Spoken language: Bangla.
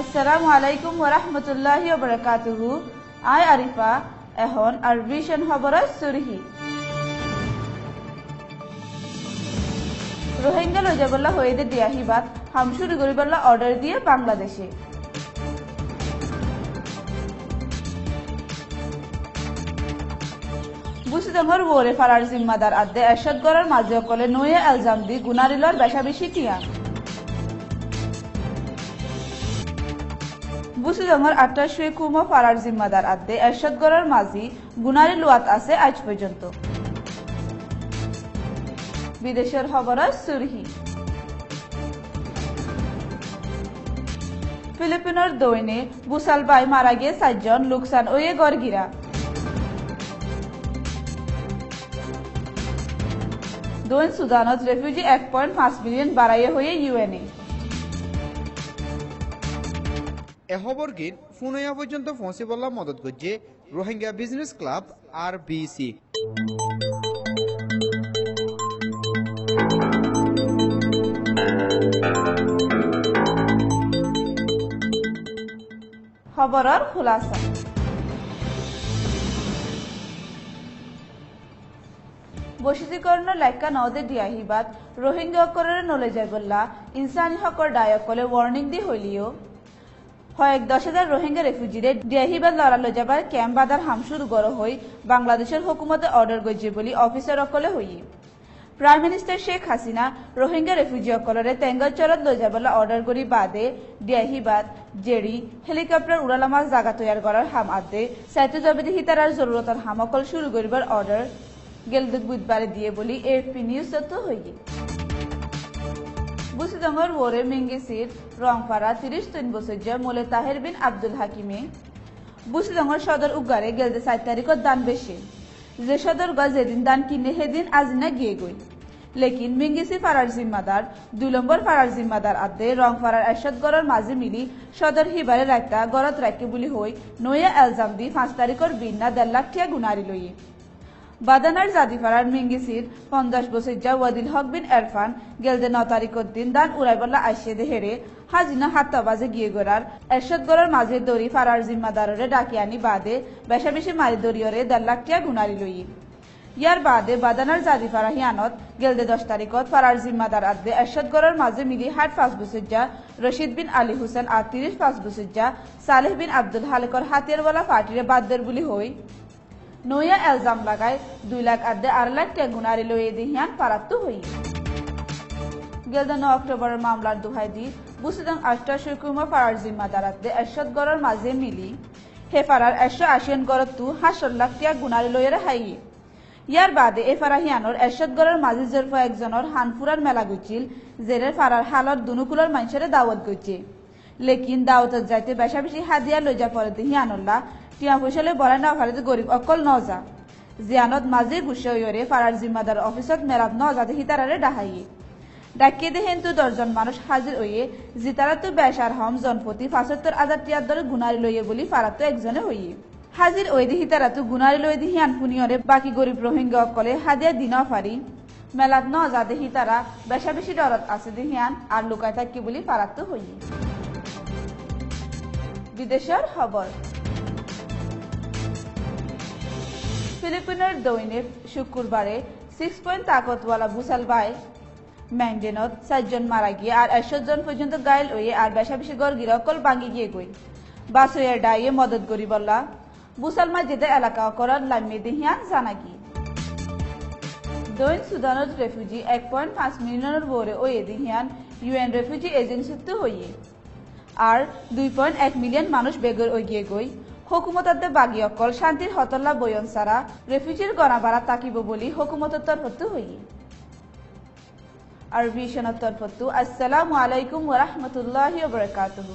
আসসালামু আলাইকুম ওয়া রাহমাতুল্লাহি ওয়া বারাকাতুহু। আই আরিফা এখন আর ভিশন খবরের সুরহি। রোহিঙ্গা লজাবল্লা হয়েদে দিয়াহিবাদ হামশুরি গরিবাল্লা অর্ডার দিয়ে বাংলাদেশে। বুসিদঙ্গর ওরে ফারার জিম্মাদার আদে এরশাদগড়ের মাঝে অকলে নয়ে এলজাম দি গুনারিলর বেশাবেশি কিয়া। বুসিদঙ্গর 28 কুমো ফারার জিম্মাদার আদে এরশাদগড়ের মাঝি গুনারি লুয়াত আছে আজ পর্যন্ত। বিদেশের খবরের সুরহি। ফিলিপিনের দৈনে বুসালবাই মারা গিয়ে 4 জন, লোকসান ওয়ে গড়গিরা। দৈন সুদানত রেফিউজি 1.5 মিলিয়ন বাড়াইয়ে হয়ে ইউএনএ। এহবর গীত ফুনয়া পর্যন্ত পৌঁছিবলা মদত করছে রোহিঙ্গা বিজনেস ক্লাব RBC। খবরের খুলাসা। বসতিকরণ লেখা নদে দিয়াহিবাদ রোহিঙ্গা অকরের নলে যাইবল্লা ইনসানি হকর ডায়কলে ওয়ার্নিং দি হইলিও কয়েক 10,000 রোহিঙ্গা রেফিউজিরে দিয়াহিবাদ লড়া লজাবার ক্যাম্প বাদার হামশুর গড় হই বাংলাদেশের হুকুমতে অর্ডার গজ্জে বলি অফিসার অকলে হই। Prime minister Sheikh Hasina Rohingya refugee অকলরে তেঙ্গলচরত লজাবল্লা অর্ডার করি বাদে দিয়াহিবাদ জেড়ি হেলিকপ্টার উড়ালামাল জাগা তৈয়ার করার হাম আদে সাইতে জবিদি হিতারার জরুরতার হাম অকল শুরু করিবার অর্ডার গেলদুক বুধবারে দিয়ে বলি এএফপি নিউজ তথ্য হইয়ে। বুসিদঙ্গর ওরে মিঙ্গিসির রংপাড়া 33 বছর মোলে তাহের বিন আব্দুল হাকিমে বুসিদঙ্গর সদর উগারে গেলদে 4 তারিখত দান বেশি যে সদর গজ যেদিন দান কিনে সেদিন আজিনা গিয়ে গই। লেকিন মিঙ্গিসি ফারার জিম্মাদার 2 নম্বর ফারার জিম্মাদার আদে রংপাড়ার এরশাদগড়ের মাঝে মিলি সদর হিবারে রাখতা গরত রাখে বলি হই নয়া এলজাম দি 5 তারিখর বিন্না 1.5 লাখ টিয়া গুনারি লই। বাদানার জাদিপাড়ার মিঙ্গিসির 50 বছর ওয়াদিল হক বিন এরফান গেলদে 9 তারিখর দিন দান উড়াইবল্লা আইসে দে হেরে হাজিনা 7টা বাজে গিয়ে গোড়ার এরশাদগড়ের মাঝে দড়ি ফারার জিম্মাদাররে ডাকি আনি বাদে বেশাবেশি মারি দড়িয়রে 1.5 লাখ টিয়া গুনারি লই। ইয়ার বাদে বাদানার জাদিপাড়া হিয়ানত গেলদে 10 তারিখত ফারার জিম্মাদার আদে এরশাদগড়ের মাঝে মিলি 5 বছর রশিদ বিন আলী হুসেন আর 35 বছর সালেহ বিন আব্দুল হালেকর হাতিয়ারওয়ালা পার্টিরে বাদদের বলি হই নয়া এলজাম লাগায় 2 লাখ আদে 8 লাখ টিয়া গুনারি লইয়ে দিহিয়ান পারাত্তু হই। গেলদে 9 অক্টোবরের মামলার দুহাই দি বুসিদং 28 কুমা ফারার জিম্মাদার আদে এরশাদগড়ের মাঝে মিলি হে ফারার 180 গড়তু 8 লাখ টিয়া গুনারি লইয়ে হাই। ইয়ার বাদে এ ফারা হিয়ানোর এরশাদগড়ের মাঝে জরফা একজনের হানফুরার মেলা গুছিল জেরের ফারার হালত দুনুকুলার মানুষের দাওয়াত গইছে। লেকিন দাওয়াতত যাইতে বেশাবেশি হাদিয়া লইজা পরে দিহিয়ানুল্লাহ টিয়া পয়সালে বড়াই না ফারিতে গরিব অকল নজা জিয়ানত মাঝে গুছে হইরে ফারার জিম্মাদার অফিসত মেলাত নজাতে হিতারারে ডাহাইয়ে ডাকিয়ে দেখেন তো 10 জন মানুষ হাজির হইয়ে জিতারা তো বেশার হম জনপতি 75,000 টিয়ার দরে গুনারি লইয়ে বলি ফারাত তো একজনে হইয়ে হাজির ওই দি হিতারা তো গুনারি লই দি হিয়ান ফুনিয়রে বাকি গরিব রোহিঙ্গা অকলে হাদিয়া দিনা ফারি মেলাত নজাতে হিতারা বেশাবেশি ডরত আছে দি হিয়ান আর লুকায় থাকি বলি ফারাত তো হইয়ে। বিদেশের খবর। ফিলিপিনের দৈনে শুক্রবারে 6 পয়েন্ট তাকতওয়ালা বুসালবাই ম্যান্ডেনত 4 জন মারা গিয়ে আর 100 জন পর্যন্ত গায়েল হয়ে আর বেশাবেশি গড়গিরা অকল ভাঙ্গি গিয়ে গই বাসইয়ার ডাইয়ে মদত করি বললা বুসালমা যেতে এলাকা করার লামিয়ে দিহিয়ান জানা গিয়ে। দৈন সুদানত রেফিউজি 1.5 মিলিয়নের বোরে ওয়ে দিহিয়ান UN রেফিউজি এজেন্সিতে হইয়ে আর 2.1 মিলিয়ন মানুষ বেগর ওই গিয়ে গই হুকুমততে বাগি অকল শান্তির হতল্লা বয়ন সারা রেফিউজির গণাবাড়া তাকিব বলি হুকুমতের তরফতু হই। আর ভিশনের তরফতু আসসালামু আলাইকুম ওয়া রাহমাতুল্লাহি ওয়া বারাকাতুহু।